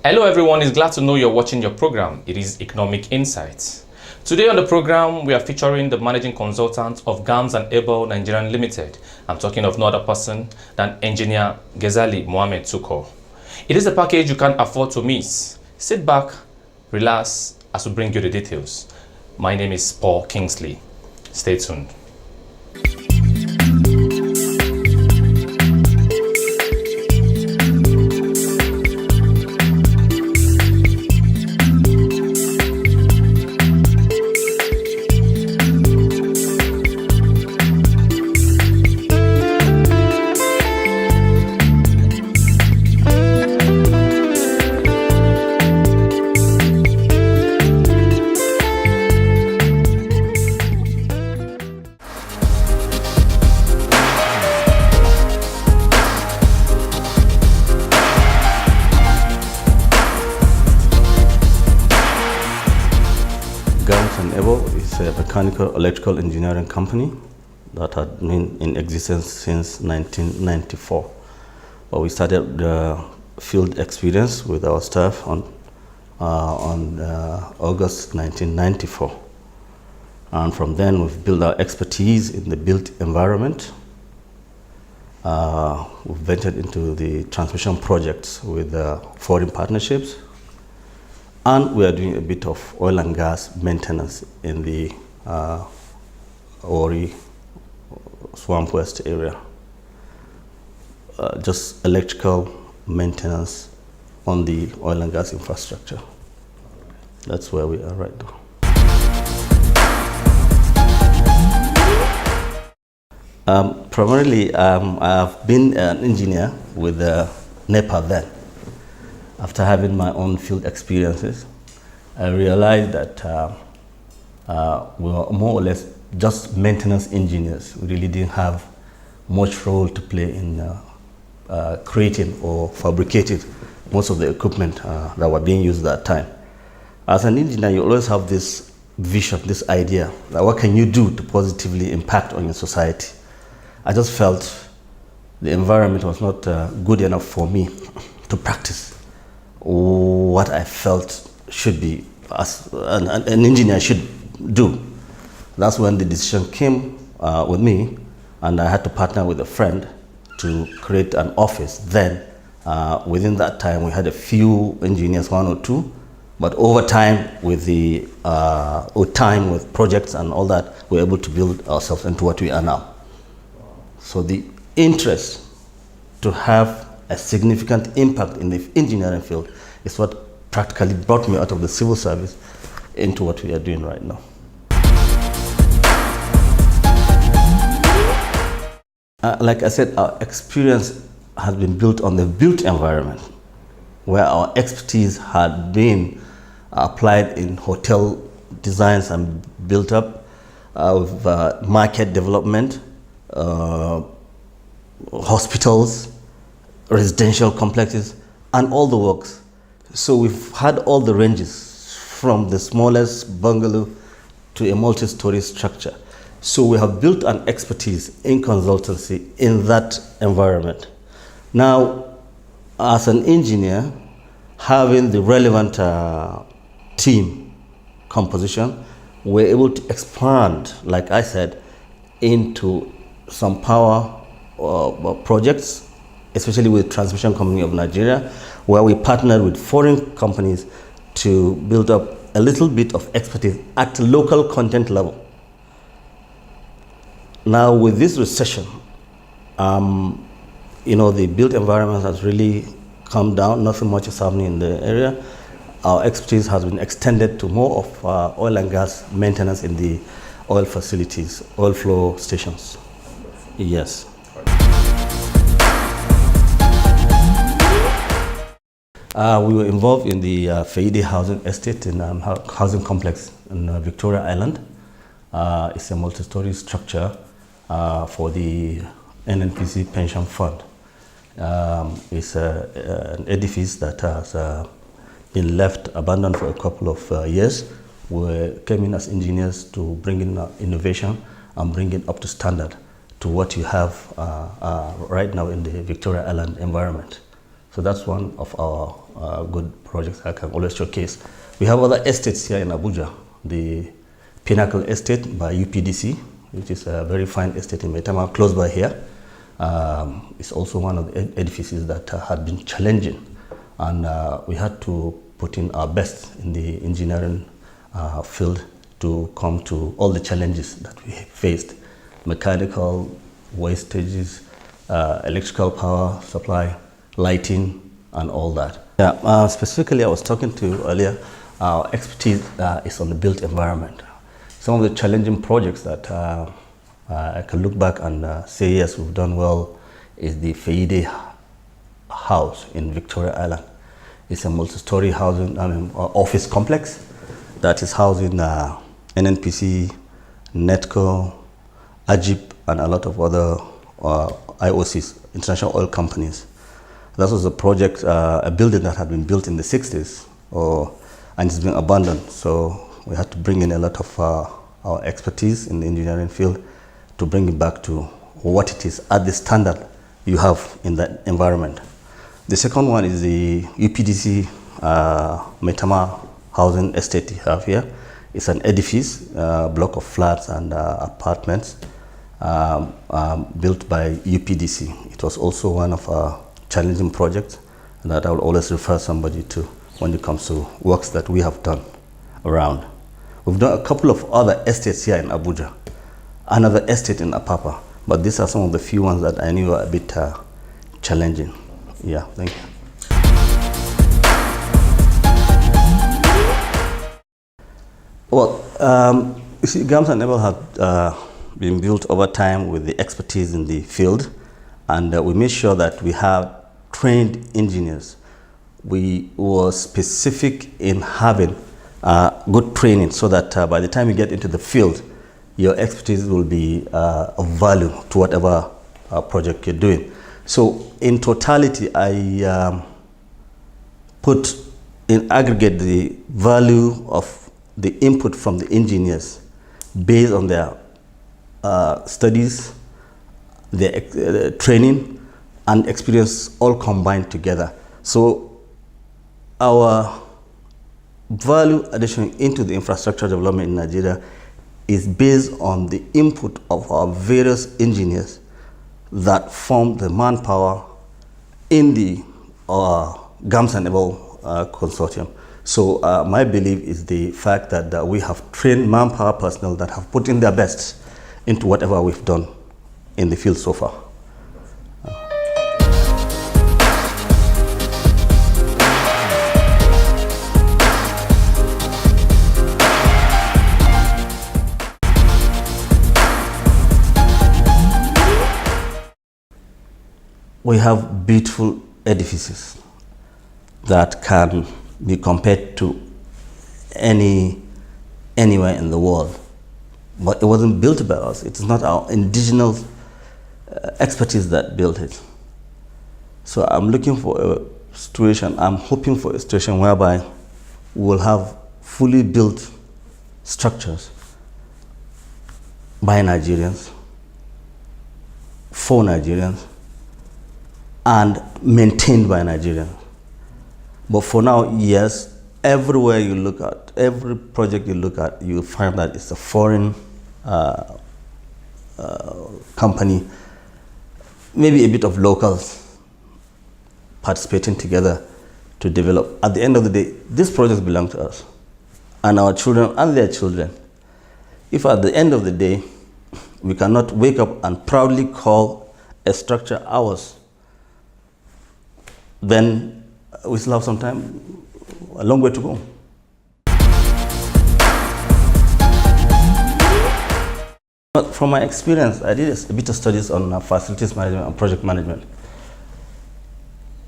Hello everyone, it's glad to know you're watching your program. It is Economic Insights. Today on the program, we are featuring the managing consultant of GAMS and Abell Nigerian Limited. I'm talking of no other person than engineer Ghazali Mohammed Tuko. It is a package you can't afford to miss. Sit back, relax as we bring you the details. My name is Paul Kingsley. Stay tuned. A mechanical electrical engineering company that had been in existence since 1994. But we started the field experience with our staff on August 1994. And from then we've built our expertise in the built environment. We've ventured into the transmission projects with foreign partnerships. And we are doing a bit of oil and gas maintenance in the Ori Swamp West area. Just electrical maintenance on the oil and gas infrastructure. That's where we are right now. Primarily, I've been an engineer with NEPA then. After having my own field experiences, I realized that we were more or less just maintenance engineers. We really didn't have much role to play in creating or fabricating most of the equipment that were being used at that time. As an engineer, you always have this vision, this idea, that what can you do to positively impact on your society? I just felt the environment was not good enough for me to practice what I felt should be as an engineer should do. That's when the decision came with me, and I had to partner with a friend to create an office. Then within that time we had a few engineers, one or two, but over time with with projects and all that, we were able to build ourselves into what we are now. So the interest to have a significant impact in the engineering field is what practically brought me out of the civil service into what we are doing right now. Like I said, our experience has been built on the built environment, where our expertise had been applied in hotel designs and built up with market development, hospitals, residential complexes, and all the works. So we've had all the ranges from the smallest bungalow to a multi-story structure. So we have built an expertise in consultancy in that environment. Now, as an engineer, having the relevant team composition, we're able to expand, like I said, into some power projects, especially with Transmission Company of Nigeria, where we partnered with foreign companies to build up a little bit of expertise at the local content level. Now with this recession, the built environment has really come down. Nothing much is happening in the area. Our expertise has been extended to more of oil and gas maintenance in the oil facilities, oil flow stations. Yes. We were involved in the Feide housing estate in housing complex in Victoria Island. It's a multi-story structure for the NNPC pension fund. It's an edifice that has been left abandoned for a couple of years. We came in as engineers to bring in innovation and bring it up to standard to what you have right now in the Victoria Island environment. So that's one of our good projects I can always showcase. We have other estates here in Abuja. The Pinnacle Estate by UPDC, which is a very fine estate in Maitama, close by here. It's also one of the edifices that had been challenging, and we had to put in our best in the engineering field to come to all the challenges that we faced: mechanical, wastages, electrical power supply, lighting, and all that. Yeah, specifically, I was talking to you earlier, our expertise is on the built environment. Some of the challenging projects that I can look back and say, yes, we've done well, is the Feide House in Victoria Island. It's a multi-story housing, office complex that is housing NNPC, NETCO, AGIP, and a lot of other IOCs, international oil companies. That was a project, a building that had been built in the 60s, and it's been abandoned. So we had to bring in a lot of our expertise in the engineering field to bring it back to what it is at the standard you have in that environment. The second one is the UPDC Maitama housing estate you have here. It's an edifice, block of flats and apartments built by UPDC. It was also one of our challenging projects that I will always refer somebody to when it comes to works that we have done around. We've done a couple of other estates here in Abuja, another estate in Apapa, but these are some of the few ones that I knew were a bit challenging. Yeah, thank you. Well, you see, GAMS and Abell have been built over time with the expertise in the field, and we made sure that we have trained engineers. We were specific in having good training so that by the time you get into the field, your expertise will be of value to whatever project you're doing. So in totality, I put in aggregate the value of the input from the engineers based on their studies, their training, and experience all combined together. So our value addition into the infrastructure development in Nigeria is based on the input of our various engineers that form the manpower in the GAMS and Abell consortium. So my belief is the fact that we have trained manpower personnel that have put in their best into whatever we've done in the field so far. We have beautiful edifices that can be compared to anywhere in the world, but it wasn't built by us. It is not our indigenous expertise that built it. So I'm looking for a situation, I'm hoping for a situation whereby we'll have fully built structures by Nigerians, for Nigerians, and maintained by Nigerians. But for now, yes, everywhere you look at, every project you look at, you'll find that it's a foreign company, maybe a bit of locals participating together to develop. At the end of the day, these projects belong to us and our children and their children. If at the end of the day, we cannot wake up and proudly call a structure ours, then we still have some time, a long way to go. But from my experience, I did a bit of studies on facilities management and project management.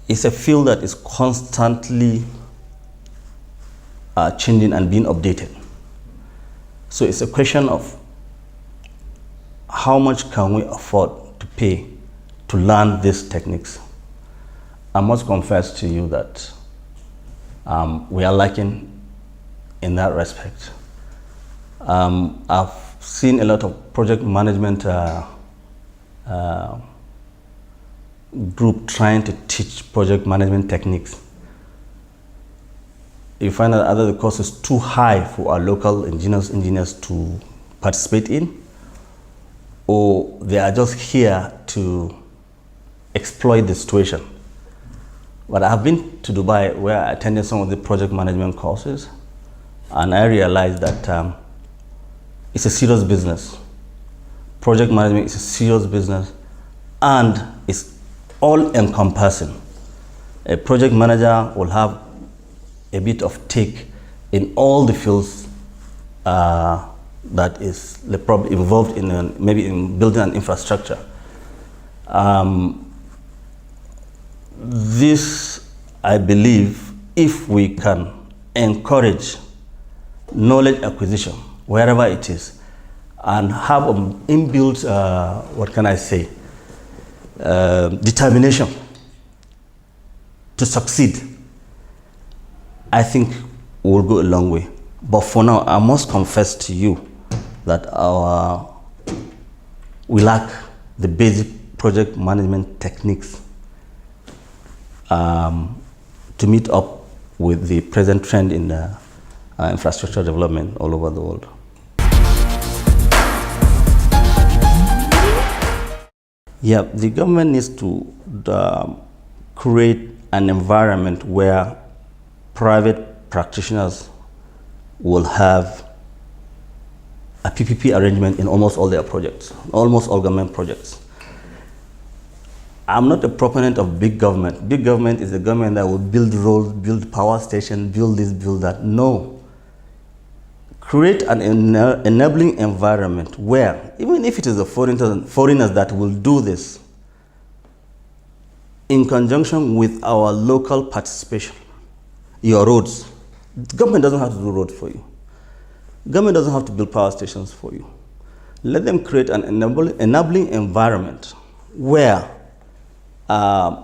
It's a field that is constantly changing and being updated. So it's a question of how much can we afford to pay to learn these techniques. I must confess to you that we are lacking in that respect. I've seen a lot of project management group trying to teach project management techniques, you find that either the cost is too high for our local engineers to participate in, or they are just here to exploit the situation. But I have been to Dubai where I attended some of the project management courses, and I realized that it's a serious business. Project management is a serious business, and it's all encompassing. A project manager will have a bit of take in all the fields that is probably involved in maybe in building an infrastructure. This, I believe, if we can encourage knowledge acquisition wherever it is, and have an inbuilt, what can I say, determination to succeed, I think we'll go a long way. But for now, I must confess to you that we lack the basic project management techniques to meet up with the present trend in infrastructure development all over the world. Yeah, the government needs to create an environment where private practitioners will have a PPP arrangement in almost all their projects, almost all government projects. I'm not a proponent of big government. Big government is a government that will build roads, build power stations, build this, build that. No. Create an enabling environment where, even if it is the foreigners that will do this, in conjunction with our local participation, your roads. The government doesn't have to do roads for you. Government doesn't have to build power stations for you. Let them create an enabling environment where the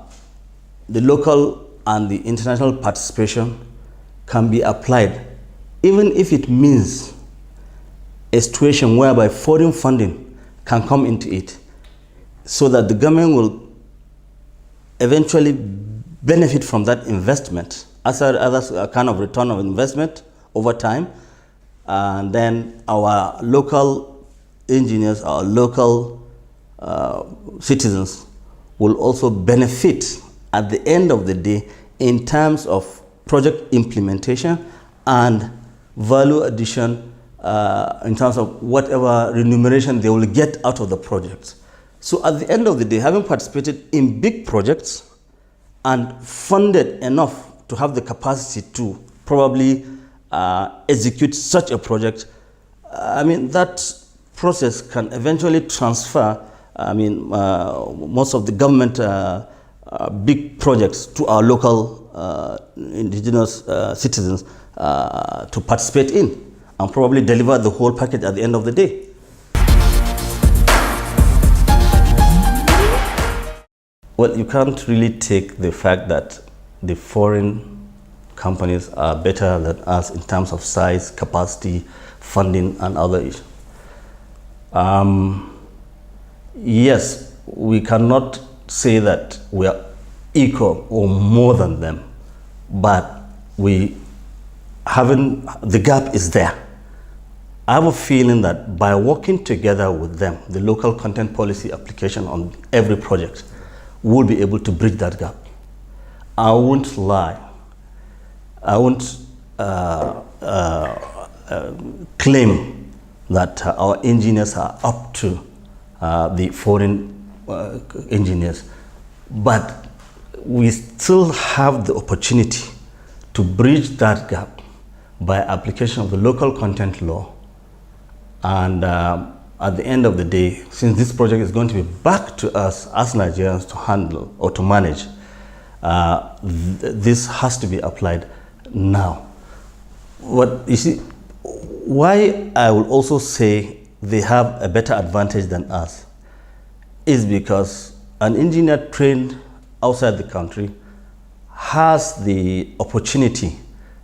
local and the international participation can be applied, even if it means a situation whereby foreign funding can come into it, so that the government will eventually benefit from that investment as a kind of return of investment over time. And then our local engineers, our local citizens will also benefit at the end of the day in terms of project implementation and value addition in terms of whatever remuneration they will get out of the projects. So at the end of the day, having participated in big projects and funded enough to have the capacity to probably execute such a project, I mean, that process can eventually transfer, most of the government big projects to our local indigenous citizens to participate in and probably deliver the whole package at the end of the day. Well, you can't really take the fact that the foreign companies are better than us in terms of size, capacity, funding, and other issues. Yes, we cannot say that we are equal or more than them, but the gap is there. I have a feeling that by working together with them, the local content policy application on every project, we'll be able to bridge that gap. I won't lie. I won't claim that our engineers are up to the foreign engineers, but we still have the opportunity to bridge that gap by application of the local content law. And at the end of the day, since this project is going to be back to us as Nigerians to handle or to manage, this has to be applied now. What you see, why I will also say they have a better advantage than us is because an engineer trained outside the country has the opportunity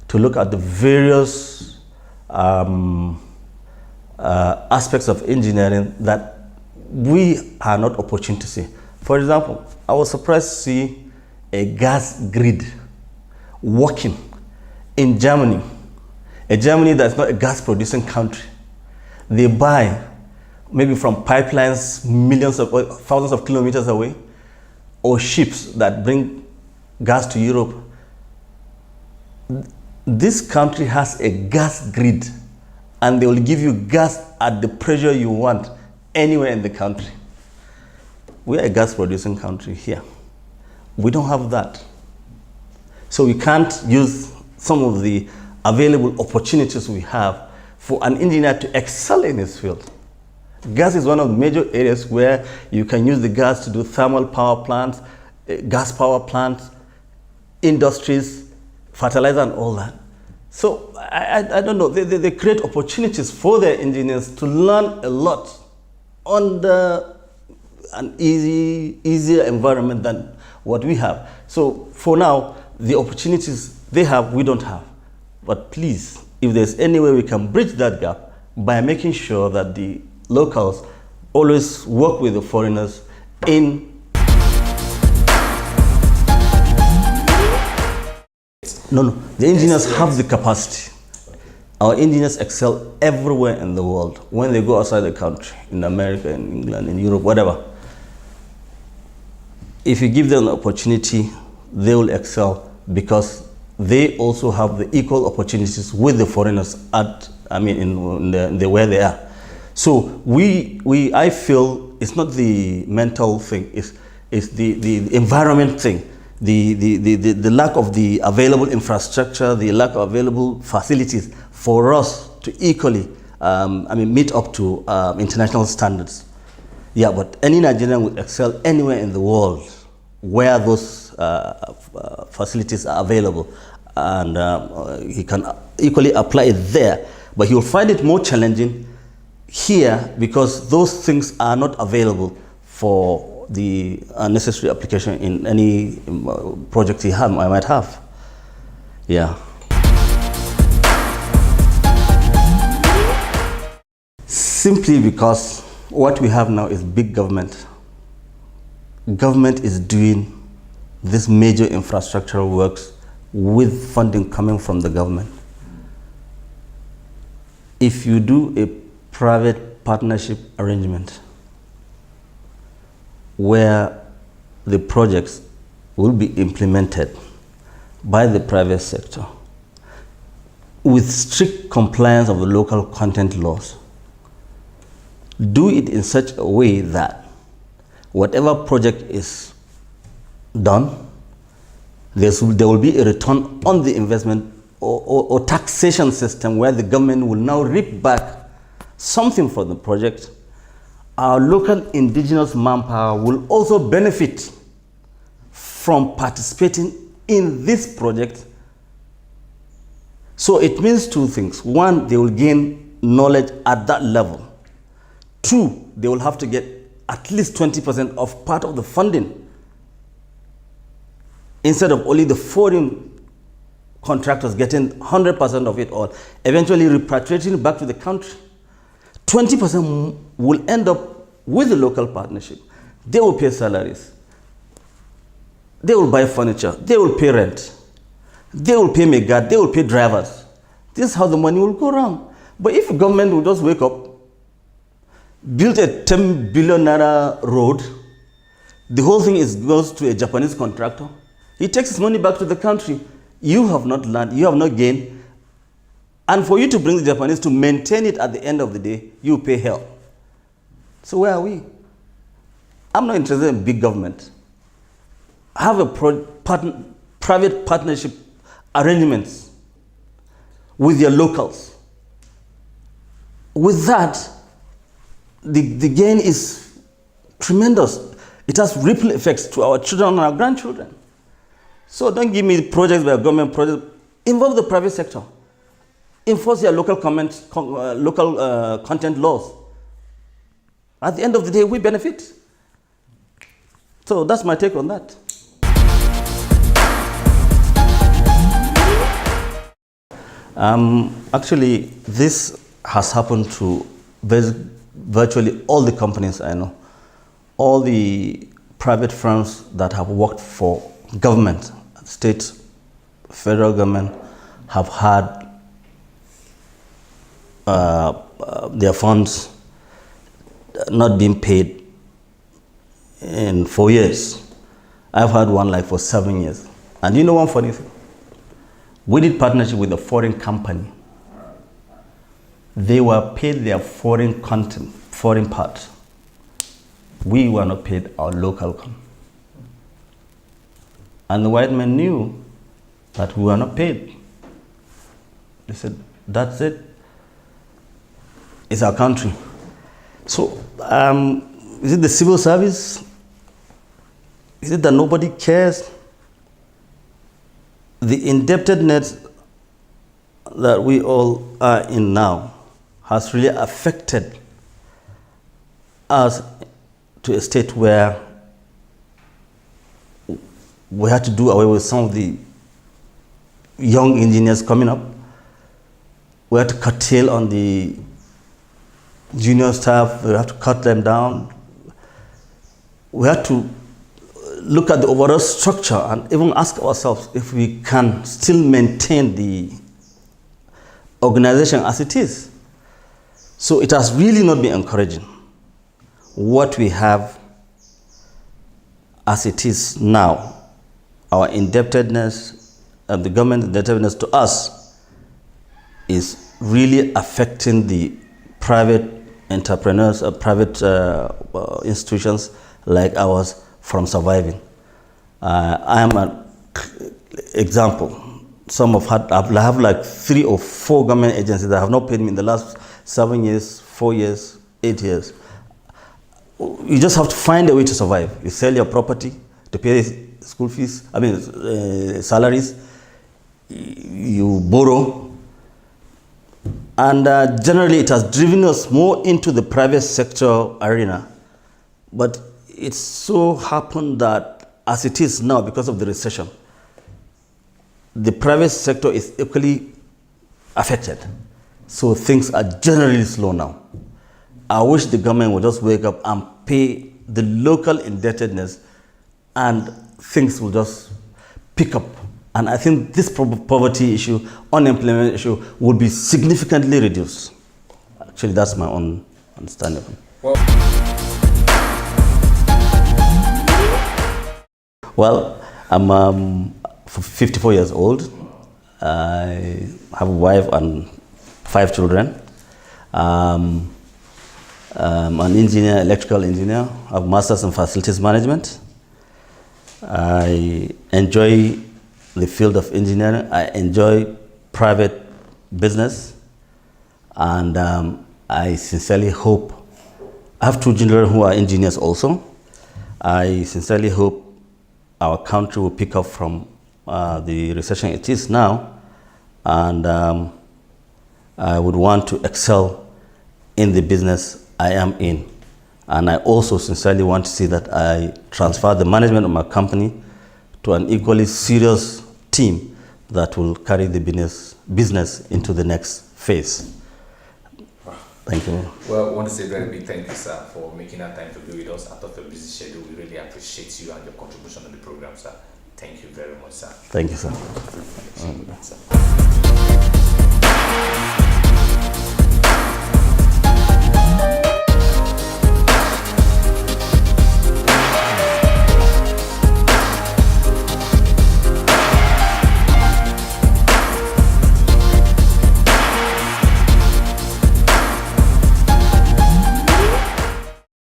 to look at the various aspects of engineering that we are not opportune to see. For example, I was surprised to see a gas grid working in Germany, a Germany that's not a gas producing country. They buy maybe from pipelines millions of thousands of kilometers away, or ships that bring gas to Europe. This country has a gas grid, and they will give you gas at the pressure you want anywhere in the country. We are a gas producing country here. We don't have that. So we can't use some of the available opportunities we have for an engineer to excel in his field. Gas is one of the major areas where you can use the gas to do thermal power plants, gas power plants, industries, fertilizer and all that. So I don't know, they create opportunities for their engineers to learn a lot under an easier environment than what we have. So for now, the opportunities they have, we don't have. But please, if there's any way we can bridge that gap by making sure that the locals always work with the foreigners in. No, the engineers have the capacity. Our engineers excel everywhere in the world when they go outside the country, in America, in England, in Europe, whatever. If you give them the opportunity, they will excel because they also have the equal opportunities with the foreigners in the where they are. So I feel it's not the mental thing, it's the environment thing, the lack of the available infrastructure, the lack of available facilities for us to equally meet up to international standards. Yeah, but any Nigerian would excel anywhere in the world where those facilities are available, and he can equally apply it there. But he will find it more challenging here because those things are not available for the necessary application in any project I might have. Yeah. Simply because what we have now is big government. Government is doing these major infrastructural works with funding coming from the government. If you do a private partnership arrangement where the projects will be implemented by the private sector with strict compliance of the local content laws, do it in such a way that whatever project is done, there will be a return on the investment or taxation system where the government will now reap back something for the project. Our local indigenous manpower will also benefit from participating in this project. So it means two things. One, they will gain knowledge at that level. Two, they will have to get at least 20% of part of the funding instead of only the foreign contractors getting 100% of it all, eventually repatriating back to the country. 20% will end up with the local partnership. They will pay salaries. They will buy furniture. They will pay rent. They will pay megad. They will pay drivers. This is how the money will go around. But if the government will just wake up, build a 10 billion naira road, the whole thing goes to a Japanese contractor. He takes his money back to the country. You have not learned, you have not gained. And for you to bring the Japanese to maintain it at the end of the day, you pay hell. So where are we? I'm not interested in big government. Have a private partnership arrangements with your locals. With that, the gain is tremendous. It has ripple effects to our children and our grandchildren. So don't give me projects by government projects. Involve the private sector. Enforce your local content laws. At the end of the day, we benefit. So that's my take on that. Actually, this has happened to virtually all the companies I know. All the private firms that have worked for government, state, federal government, have had their funds not being paid in 4 years. I've had one like for 7 years. And you know one funny thing? We did partnership with a foreign company. They were paid their foreign content, foreign part. We were not paid our local content. And the white men knew that we were not paid. They said, that's it. It's our country. So, is it the civil service? Is it that nobody cares? The indebtedness that we all are in now has really affected us to a state where we had to do away with some of the young engineers coming up. We had to curtail on the junior staff. We had to cut them down. We had to look at the overall structure and even ask ourselves if we can still maintain the organization as it is. So it has really not been encouraging. What we have as it is now, our indebtedness, the government indebtedness to us, is really affecting the private entrepreneurs, private institutions like ours from surviving. I am an example. Some have like 3 or 4 government agencies that have not paid me in the last 7 years, 4 years, 8 years. You just have to find a way to survive. You sell your property to pay school fees, salaries, you borrow. And generally it has driven us more into the private sector arena. But it so happened that as it is now, because of the recession, the private sector is equally affected. So things are generally slow now. I wish the government would just wake up and pay the local indebtedness and things will just pick up. And I think this poverty issue, unemployment issue will be significantly reduced. Actually, that's my own understanding. Well, I'm 54 years old. I have a wife and 5 children. I'm an engineer, electrical engineer. I have a master's in facilities management. I enjoy the field of engineering. I enjoy private business. And I sincerely hope, I have 2 children who are engineers also. I sincerely hope our country will pick up from the recession it is now. And I would want to excel in the business I am in. And I also sincerely want to see that I transfer the management of my company to an equally serious team that will carry the business into the next phase. Thank you. Well, I want to say a very big thank you, sir, for making that time to be with us out of your busy schedule. We really appreciate you and your contribution on the program, sir. Thank you very much, sir. Thank you, sir. Sir.